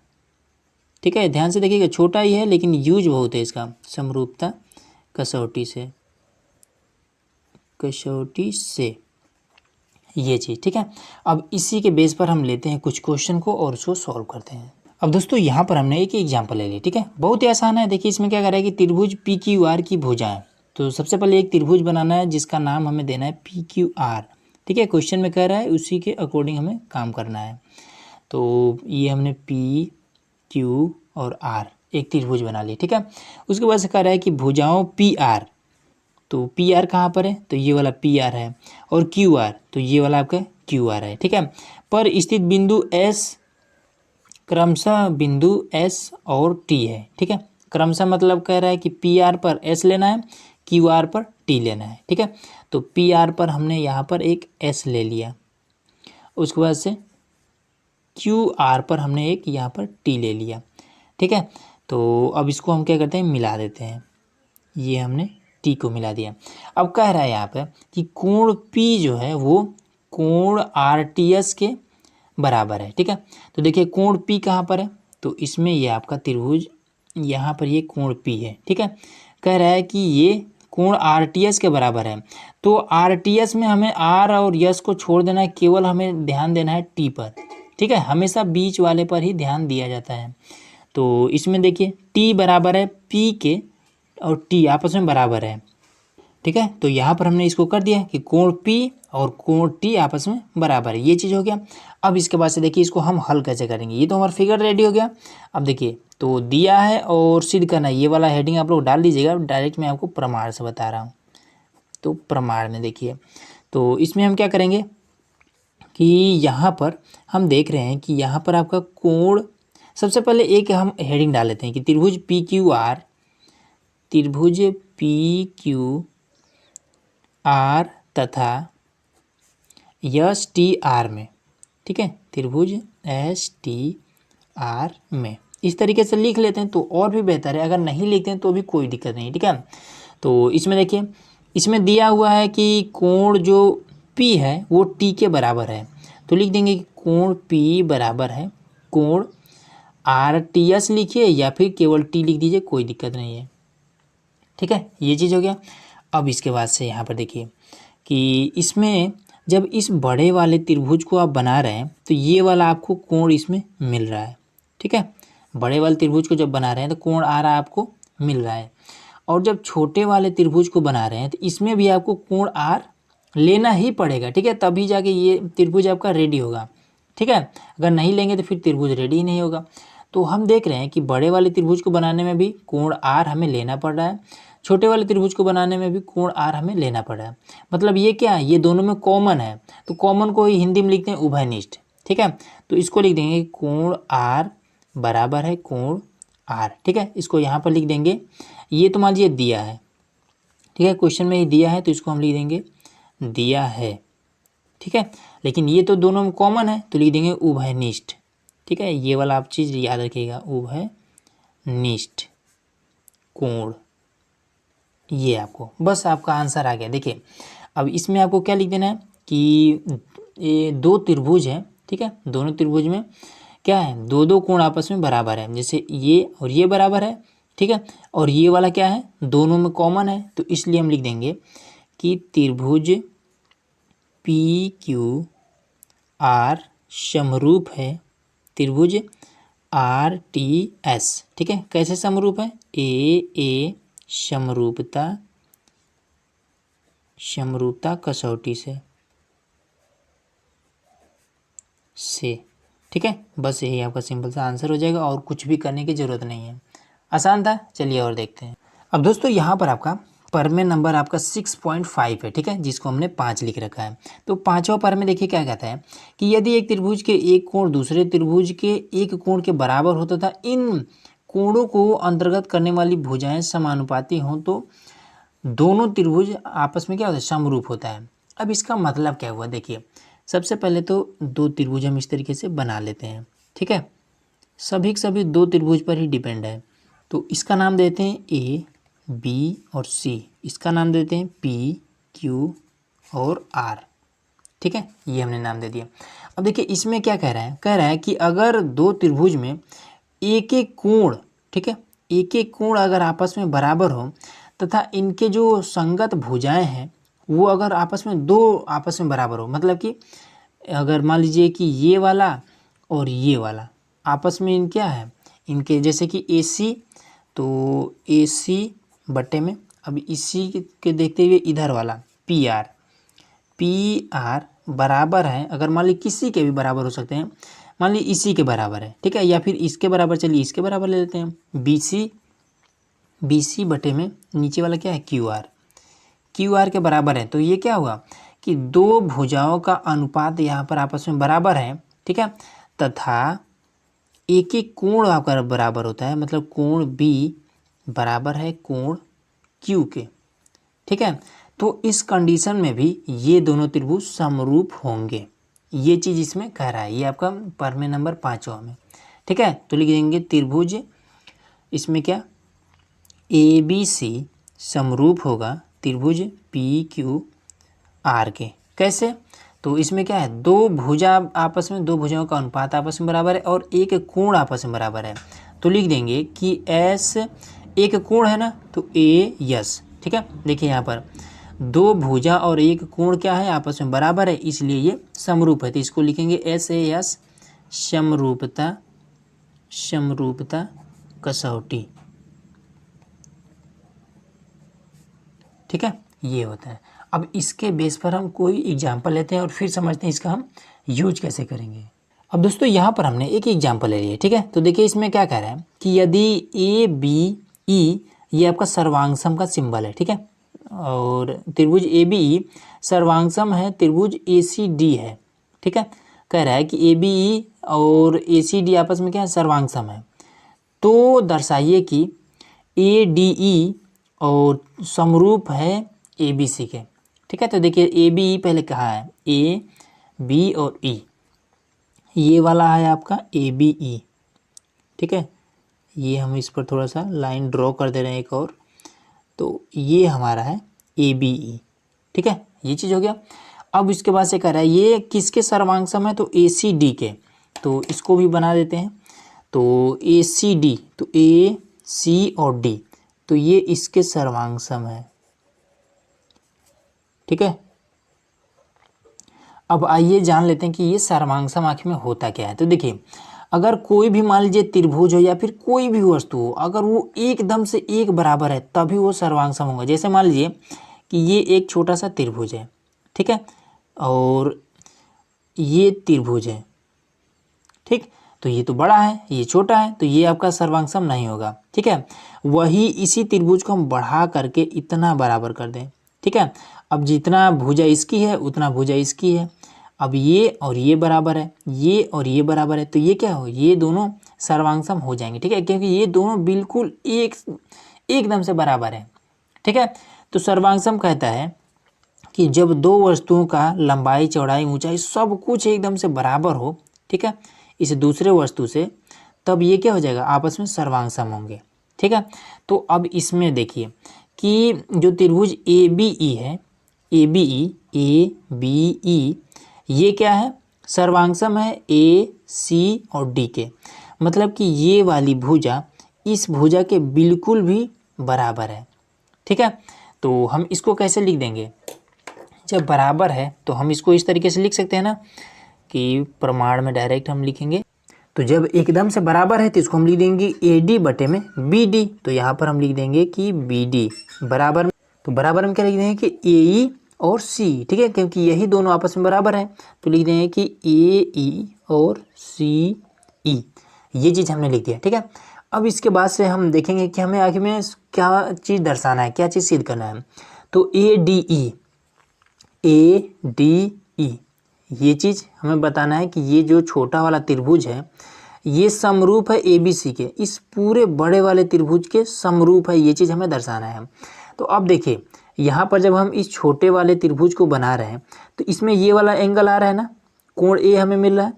ठीक है, ध्यान से देखिएगा, छोटा ही है लेकिन यूज बहुत है इसका, समरूपता कसौटी से ये चीज़। ठीक है, अब इसी के बेस पर हम लेते हैं कुछ क्वेश्चन को और उसको सॉल्व करते हैं। अब दोस्तों यहाँ पर हमने एक एग्जांपल ले ली। ठीक है, बहुत ही आसान है। देखिए इसमें क्या कर रहा है कि त्रिभुज पी क्यू आर की भुजाएं। तो सबसे पहले एक त्रिभुज बनाना है जिसका नाम हमें देना है पी क्यू आर। ठीक है, क्वेश्चन में कह रहा है उसी के अकॉर्डिंग हमें काम करना है। तो ये हमने पी क्यू और आर एक त्रिभुज बना लिया। ठीक है, उसके बाद से कह रहा है कि भुजाओं पी आर। तो पी आर कहाँ पर है, तो ये वाला पी आर है, और क्यू आर तो ये वाला आपका क्यू आर है। ठीक है, पर स्थित बिंदु एस क्रमशः बिंदु एस और टी है। ठीक है, क्रमशः मतलब कह रहा है कि पी आर पर एस लेना है, क्यू आर पर टी लेना है। ठीक है, तो पी आर पर हमने यहाँ पर एक एस ले लिया, उसके बाद से क्यू आर पर हमने एक यहाँ पर टी ले लिया। ठीक है, तो अब इसको हम क्या करते हैं, मिला देते हैं। ये हमने टी को मिला दिया। अब कह रहा है यहाँ पे कि कोण पी जो है वो कोण आर टी एस के बराबर है। ठीक है, तो देखिए कोण पी कहाँ पर है, तो इसमें ये आपका त्रिभुज यहाँ पर ये कोण पी है। ठीक है, कह रहा है कि ये कोण आर टी एस के बराबर है। तो आर टी एस में हमें आर और यस को छोड़ देना है, केवल हमें ध्यान देना है टी पर। ठीक है, हमेशा बीच वाले पर ही ध्यान दिया जाता है। तो इसमें देखिए टी बराबर है पी के और टी आपस में बराबर है। ठीक है, तो यहाँ पर हमने इसको कर दिया कि कोण पी और कोण टी आपस में बराबर है, ये चीज़ हो गया। अब इसके बाद से देखिए इसको हम हल कैसे करेंगे। ये तो हमारा फिगर रेडी हो गया। अब देखिए तो दिया है और सिद्ध करना है, ये वाला हेडिंग आप लोग डाल दीजिएगा, डायरेक्ट मैं आपको प्रमाण से बता रहा हूँ। तो प्रमाण में देखिए, तो इसमें हम क्या करेंगे कि यहाँ पर हम देख रहे हैं कि यहाँ पर आपका कोण, सबसे पहले एक हम हेडिंग डाल लेते हैं कि त्रिभुज पी क्यू आर, त्रिभुज पी क्यू आर तथा एस टी आर में। ठीक है, त्रिभुज एस टी आर में इस तरीके से लिख लेते हैं तो और भी बेहतर है। अगर नहीं लिखते हैं तो भी कोई दिक्कत नहीं। ठीक है, तो इसमें देखिए इसमें दिया हुआ है कि कोण जो P है वो T के बराबर है, तो लिख देंगे कि कोण P बराबर है कोण RTS लिखिए या फिर केवल T लिख दीजिए, कोई दिक्कत नहीं है। ठीक है, ये चीज़ हो गया। अब इसके बाद से यहाँ पर देखिए कि इसमें जब इस बड़े वाले त्रिभुज को आप बना रहे हैं तो ये वाला आपको कोण इसमें मिल रहा है। ठीक है, बड़े वाले त्रिभुज को जब बना रहे हैं तो कोण आ रहा है आपको मिल रहा है, और जब छोटे वाले त्रिभुज को बना रहे हैं तो इसमें भी आपको कोण आर लेना ही पड़ेगा। ठीक है, तभी जाके ये त्रिभुज आपका रेडी होगा। ठीक है, अगर नहीं लेंगे तो फिर त्रिभुज रेडी ही नहीं होगा। तो हम देख रहे हैं कि बड़े वाले त्रिभुज को बनाने में भी कोण आर हमें लेना पड़ रहा है, छोटे वाले त्रिभुज को बनाने में भी कोण आर हमें लेना पड़ रहा है। मतलब ये क्या है, ये दोनों में कॉमन है, तो कॉमन को ही हिंदी में लिखते हैं उभयनिष्ठ। ठीक है, तो इसको लिख देंगे कोण आर बराबर है कोण आर। ठीक है, इसको यहाँ पर लिख देंगे। ये तो मान लीजिए दिया है, ठीक है, क्वेश्चन में ही दिया है तो इसको हम लिख देंगे दिया है। ठीक है, लेकिन ये तो दोनों में कॉमन है तो लिख देंगे उभयनिष्ठ। ठीक है, ये वाला आप चीज़ याद रखिएगा, उभयनिष्ठ कोण, ये आपको बस आपका आंसर आ गया। देखिए अब इसमें आपको क्या लिख देना है कि ये दो त्रिभुज हैं। ठीक है, दोनों त्रिभुज में क्या है, दो दो कोण आपस में बराबर है, जैसे ये और ये बराबर है। ठीक है, और ये वाला क्या है, दोनों में कॉमन है, तो इसलिए हम लिख देंगे कि त्रिभुज पी क्यू आर समरूप है त्रिभुज आर टी एस। ठीक है, कैसे समरूप है, ए समरूपता कसौटी से। ठीक है, बस यही आपका सिंपल सा आंसर हो जाएगा और कुछ भी करने की ज़रूरत नहीं है। आसान था, चलिए और देखते हैं। अब दोस्तों यहाँ पर आपका परमे नंबर आपका 6.5 है। ठीक है, जिसको हमने 5 लिख रखा है। तो पाँचवा पर में देखिए क्या कहता है कि यदि एक त्रिभुज के एक कोण दूसरे त्रिभुज के एक कोण के बराबर होता था, इन कोणों को अंतर्गत करने वाली भुजाएं समानुपाती हों तो दोनों त्रिभुज आपस में क्या होता है, समरूप होता है। अब इसका मतलब क्या हुआ, देखिए सबसे पहले तो दो त्रिभुज हम इस तरीके से बना लेते हैं। ठीक है, सभी के सभी दो त्रिभुज पर ही डिपेंड है। तो इसका नाम देते हैं ए बी और सी, इसका नाम देते हैं पी क्यू और आर। ठीक है, ये हमने नाम दे दिया। अब देखिए इसमें क्या कह रहा है कि अगर दो त्रिभुज में एक एक कोण, ठीक है, एक एक कोण अगर आपस में बराबर हो तथा इनके जो संगत भुजाएं हैं वो अगर आपस में बराबर हो, मतलब कि अगर मान लीजिए कि ये वाला और ये वाला आपस में इन क्या है, इनके जैसे कि AC, तो AC बट्टे में अब इसी के देखते हुए इधर वाला PR बराबर है, अगर मान ली किसी के भी बराबर हो सकते हैं, मान ली इसी के बराबर है, ठीक है, या फिर इसके बराबर, चलिए इसके बराबर ले लेते हैं, BC बटे में नीचे वाला क्या है QR के बराबर है। तो ये क्या हुआ कि दो भुजाओं का अनुपात यहाँ पर आपस में बराबर है, ठीक है, तथा एक एक कोण आपका बराबर होता है, मतलब कोण B बराबर है कोण Q के, ठीक है। तो इस कंडीशन में भी ये दोनों त्रिभुज समरूप होंगे, ये चीज़ इसमें कह रहा है, ये आपका प्रमेय नंबर 5वां में, ठीक है। तो लिख देंगे त्रिभुज इसमें क्या ABC समरूप होगा त्रिभुज PQR के। कैसे? तो इसमें क्या है, दो भुजाओं का अनुपात आपस में बराबर है और एक कोण आपस में बराबर है। तो लिख देंगे कि S एक कोण है ना, तो AS, ठीक है। देखिए यहाँ पर दो भुजा और एक कोण क्या है, आपस में बराबर है, इसलिए ये समरूप है। तो इसको लिखेंगे SAS समरूपता कसौटी, ठीक है, ये होता है। अब इसके बेस पर हम कोई एग्जाम्पल लेते हैं और फिर समझते हैं इसका हम यूज कैसे करेंगे। अब दोस्तों यहाँ पर हमने एक एग्जाम्पल ले लिया, ठीक है। तो देखिए इसमें क्या कह रहा है कि यदि ABE ये आपका सर्वांगसम का सिंबल है, ठीक है, और त्रिभुज ABE सर्वांगसम है त्रिभुज ACD है, ठीक है। कह रहा है कि ABE और ACD आपस में क्या है, सर्वांगसम है। तो दर्शाइए कि ADE और समरूप है ABC के, ठीक है। तो देखिए ABE पहले कहाँ है, A B और E, ये वाला है आपका ABE, ठीक है। ये हम इस पर थोड़ा सा लाइन ड्रॉ कर दे रहे हैं एक और, तो ये हमारा है ABE, ठीक है, ये चीज़ हो गया। अब इसके बाद से कह रहा है ये किसके सर्वांगसम है, तो ACD के, तो इसको भी बना देते हैं। तो ACD, तो A C और D, तो ये इसके सर्वांगसम है, ठीक है। अब आइए जान लेते हैं कि ये सर्वांगसम आखिर में होता क्या है। तो देखिए अगर कोई भी मान लीजिए त्रिभुज हो या फिर कोई भी वस्तु हो, अगर वो एकदम से एक बराबर है तभी वो सर्वांगसम होगा। जैसे मान लीजिए कि ये एक छोटा सा त्रिभुज है, ठीक है, और ये त्रिभुज है, ठीक, तो ये तो बड़ा है, ये छोटा है, तो ये आपका सर्वांगसम नहीं होगा, ठीक है। वही इसी त्रिभुज को हम बढ़ा करके इतना बराबर कर दें, ठीक है। अब जितना भुजा इसकी है उतना भुजा इसकी है, अब ये और ये बराबर है, ये और ये बराबर है, तो ये क्या हो, ये दोनों सर्वांगसम हो जाएंगे, ठीक है, क्योंकि ये दोनों बिल्कुल एकदम से बराबर है, ठीक है। तो सर्वांगसम कहता है कि जब दो वस्तुओं का लंबाई चौड़ाई ऊंचाई सब कुछ एकदम से बराबर हो, ठीक है, इस दूसरे वस्तु से, तब ये क्या हो जाएगा, आपस में सर्वांगसम होंगे, ठीक है। तो अब इसमें देखिए कि जो त्रिभुज ABE है, ABE ये क्या है, सर्वांगसम है A C और D के, मतलब कि ये वाली भुजा इस भुजा के बिल्कुल भी बराबर है, ठीक है। तो हम इसको कैसे लिख देंगे, जब बराबर है तो हम इसको इस तरीके से लिख सकते हैं ना कि प्रमाण में डायरेक्ट हम लिखेंगे। तो जब एकदम से बराबर है तो इसको हम लिख देंगे AD बटे में BD, तो यहाँ पर हम लिख देंगे कि BD बराबर में, तो बराबर में क्या लिख देंगे कि AE और C, ठीक है, क्योंकि यही दोनों आपस में बराबर है, तो लिख देंगे कि AE और CE, ये चीज़ हमने लिख दिया, ठीक है। अब इसके बाद से हम देखेंगे कि हमें आखिर में क्या चीज़ दर्शाना है, क्या चीज़ सिद्ध करना है। तो ADE ये चीज़ हमें बताना है कि ये जो छोटा वाला त्रिभुज है ये समरूप है ABC के, इस पूरे बड़े वाले त्रिभुज के समरूप है, ये चीज़ हमें दर्शाना है। तो अब देखिए यहाँ पर जब हम इस छोटे वाले त्रिभुज को बना रहे हैं तो इसमें ये वाला एंगल आ रहा है ना, कोण A हमें मिल रहा है।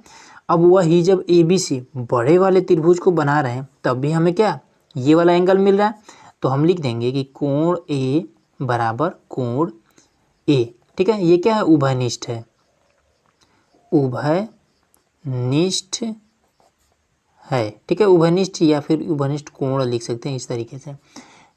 अब वही जब ABC बड़े वाले त्रिभुज को बना रहे हैं तब भी हमें क्या, ये वाला एंगल मिल रहा है, तो हम लिख देंगे कि कोण A बराबर कोण A, ठीक है। ये क्या है, उभयनिष्ठ है, उभयनिष्ठ है। ठीक है, उभयनिष्ठ या फिर उभयनिष्ठ कोण लिख सकते हैं इस तरीके से।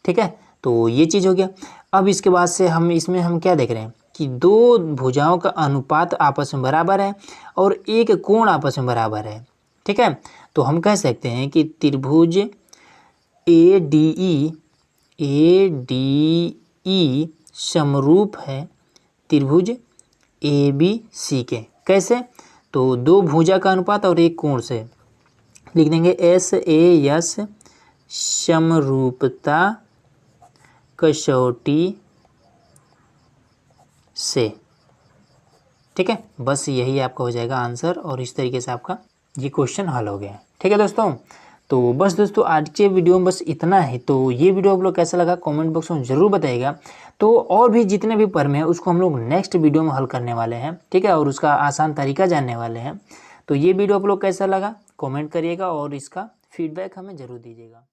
ठीक है, तो ये चीज़ हो गया। अब इसके बाद से हम क्या देख रहे हैं कि दो भुजाओं का अनुपात आपस में बराबर है और एक कोण आपस में बराबर है। ठीक है, तो हम कह सकते हैं कि त्रिभुज ADE समरूप है त्रिभुज ABC के। कैसे? तो दो भुजा का अनुपात और एक कोण से लिख देंगे SAS समरूपता कसौटी से। ठीक है, बस यही आपका हो जाएगा आंसर और इस तरीके से आपका ये क्वेश्चन हल हो गया। ठीक है दोस्तों, तो बस दोस्तों आज के वीडियो में बस इतना है। तो ये वीडियो आप लोग कैसा लगा कमेंट बॉक्स में ज़रूर बताइएगा। तो और भी जितने भी प्रमेय है उसको हम लोग नेक्स्ट वीडियो में हल करने वाले हैं। ठीक है, और उसका आसान तरीका जानने वाले हैं। तो ये वीडियो आप लोग कैसा लगा कमेंट करिएगा और इसका फीडबैक हमें ज़रूर दीजिएगा।